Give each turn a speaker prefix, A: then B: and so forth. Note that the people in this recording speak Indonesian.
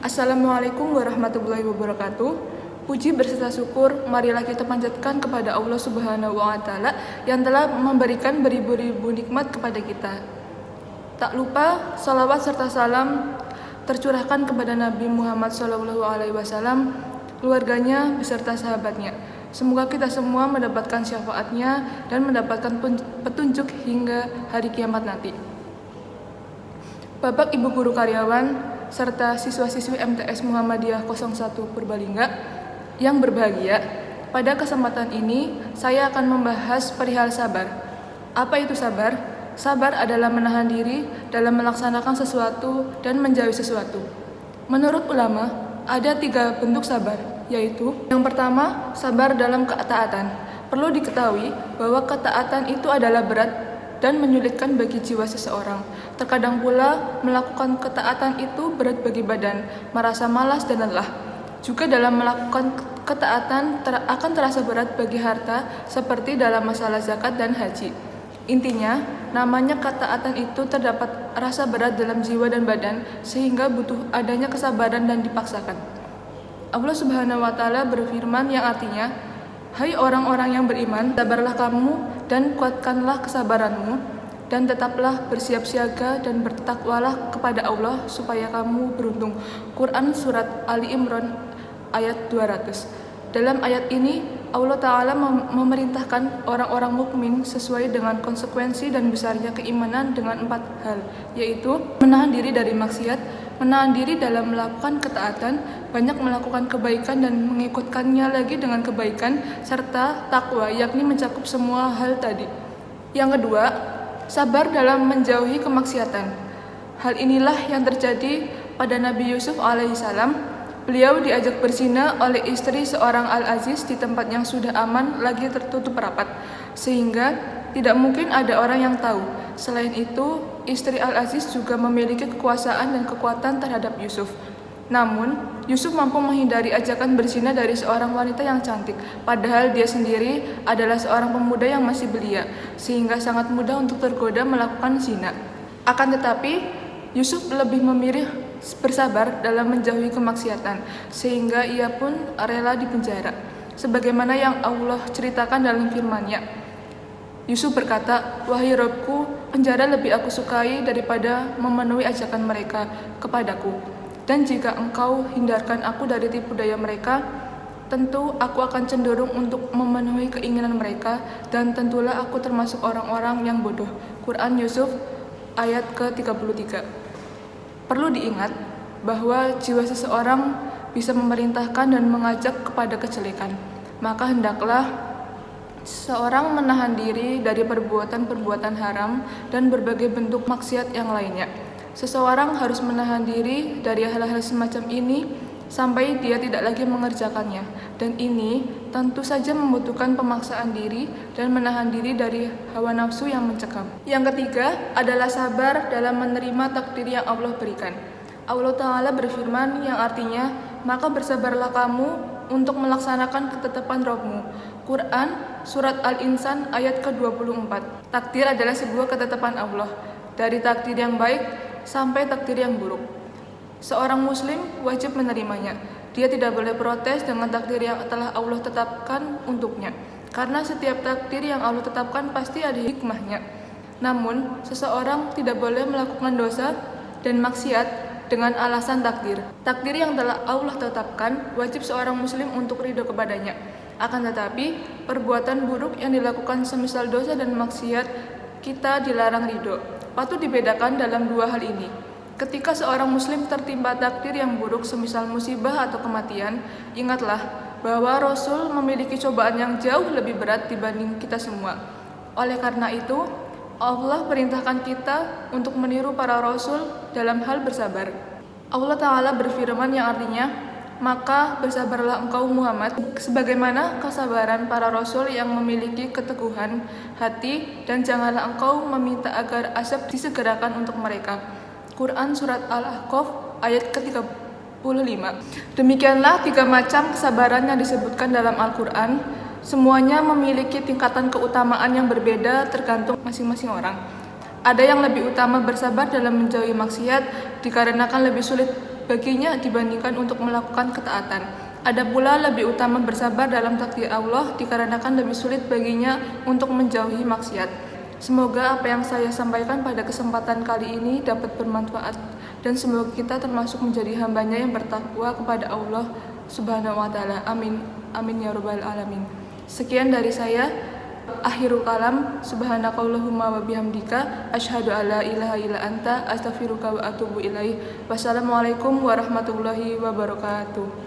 A: Assalamualaikum warahmatullahi wabarakatuh. Puji berserta syukur marilah kita panjatkan kepada Allah Subhanahu wa taala yang telah memberikan beribu-ribu nikmat kepada kita. Tak lupa salawat serta salam tercurahkan kepada Nabi Muhammad SAW, keluarganya beserta sahabatnya. Semoga kita semua mendapatkan syafaatnya dan mendapatkan petunjuk hingga hari kiamat nanti. Bapak Ibu guru karyawan serta siswa-siswi MTS Muhammadiyah 01 Purbalingga yang berbahagia, pada kesempatan ini saya akan membahas perihal sabar. Apa itu sabar? Sabar adalah menahan diri dalam melaksanakan sesuatu dan menjauhi sesuatu. Menurut ulama, ada 3 bentuk sabar, yaitu yang pertama, sabar dalam ketaatan. Perlu diketahui bahwa ketaatan itu adalah berat dan menyulitkan bagi jiwa seseorang. Terkadang pula melakukan ketaatan itu berat bagi badan, merasa malas dan lelah. Juga dalam melakukan ketaatan akan terasa berat bagi harta, seperti dalam masalah zakat dan haji. Intinya, namanya ketaatan itu terdapat rasa berat dalam jiwa dan badan, sehingga butuh adanya kesabaran dan dipaksakan. Allah Subhanahu wa taala berfirman yang artinya, "Hai orang-orang yang beriman, sabarlah kamu dan kuatkanlah kesabaranmu, dan tetaplah bersiap siaga dan bertakwalah kepada Allah supaya kamu beruntung." Quran Surat Ali Imran ayat 200. Dalam ayat ini, Allah Ta'ala memerintahkan orang-orang mukmin sesuai dengan konsekuensi dan besarnya keimanan dengan 4 hal, yaitu menahan diri dari maksiat, menahan diri dalam melakukan ketaatan, banyak melakukan kebaikan dan mengikutkannya lagi dengan kebaikan, serta takwa, yakni mencakup semua hal tadi. Yang kedua, sabar dalam menjauhi kemaksiatan. Hal inilah yang terjadi pada Nabi Yusuf alaihissalam. Beliau diajak berzina oleh istri seorang Al-Aziz di tempat yang sudah aman lagi tertutup rapat, sehingga tidak mungkin ada orang yang tahu. Selain itu, istri Al-Aziz juga memiliki kekuasaan dan kekuatan terhadap Yusuf. Namun, Yusuf mampu menghindari ajakan berzina dari seorang wanita yang cantik, padahal dia sendiri adalah seorang pemuda yang masih belia, sehingga sangat mudah untuk tergoda melakukan zina. Akan tetapi, Yusuf lebih memilih bersabar dalam menjauhi kemaksiatan, sehingga ia pun rela dipenjara. Sebagaimana yang Allah ceritakan dalam firman-Nya. Yusuf berkata, "Wahai Robku, penjara lebih aku sukai daripada memenuhi ajakan mereka kepadaku. Dan jika engkau hindarkan aku dari tipu daya mereka, tentu aku akan cenderung untuk memenuhi keinginan mereka, dan tentulah aku termasuk orang-orang yang bodoh." Quran Yusuf ayat ke-33. Perlu diingat bahwa jiwa seseorang bisa memerintahkan dan mengajak kepada kejelekan. Maka hendaklah seseorang menahan diri dari perbuatan-perbuatan haram dan berbagai bentuk maksiat yang lainnya. Seseorang harus menahan diri dari hal-hal semacam ini sampai dia tidak lagi mengerjakannya. Dan ini tentu saja membutuhkan pemaksaan diri dan menahan diri dari hawa nafsu yang mencekam. Yang ketiga adalah sabar dalam menerima takdir yang Allah berikan. Allah Ta'ala berfirman yang artinya, "Maka bersabarlah kamu untuk melaksanakan ketetapan Rabbmu." Quran Surat Al-Insan ayat ke-24. Takdir adalah sebuah ketetapan Allah, dari takdir yang baik sampai takdir yang buruk. Seorang muslim wajib menerimanya. Dia tidak boleh protes dengan takdir yang telah Allah tetapkan untuknya, karena setiap takdir yang Allah tetapkan pasti ada hikmahnya. Namun, seseorang tidak boleh melakukan dosa dan maksiat dengan alasan takdir. Takdir yang telah Allah tetapkan wajib seorang muslim untuk ridho kepadanya. Akan tetapi, perbuatan buruk yang dilakukan semisal dosa dan maksiat kita dilarang ridho. Patut dibedakan dalam 2 hal ini. Ketika seorang muslim tertimpa takdir yang buruk semisal musibah atau kematian, ingatlah bahwa Rasul memiliki cobaan yang jauh lebih berat dibanding kita semua. Oleh karena itu, Allah perintahkan kita untuk meniru para Rasul dalam hal bersabar. Allah Ta'ala berfirman yang artinya, "Maka bersabarlah engkau Muhammad, sebagaimana kesabaran para Rasul yang memiliki keteguhan hati, dan janganlah engkau meminta agar azab disegerakan untuk mereka." Quran Surat Al-Ahqaf ayat ke-35. Demikianlah 3 macam kesabaran yang disebutkan dalam Al-Quran. Semuanya memiliki tingkatan keutamaan yang berbeda tergantung masing-masing orang. Ada yang lebih utama bersabar dalam menjauhi maksiat dikarenakan lebih sulit baginya dibandingkan untuk melakukan ketaatan. Ada pula lebih utama bersabar dalam takdir Allah dikarenakan lebih sulit baginya untuk menjauhi maksiat. Semoga apa yang saya sampaikan pada kesempatan kali ini dapat bermanfaat dan semoga kita termasuk menjadi hambanya yang bertakwa kepada Allah Subhanahu wa Ta'ala. Amin. Amin ya Rabbal Alamin. Sekian dari saya. Akhirul kalam, subhanakallahumma wa bihamdika, asyhadu alla ilaha illa anta, astaghfiruka wa atubu ilaih. Wassalamualaikum warahmatullahi wabarakatuh.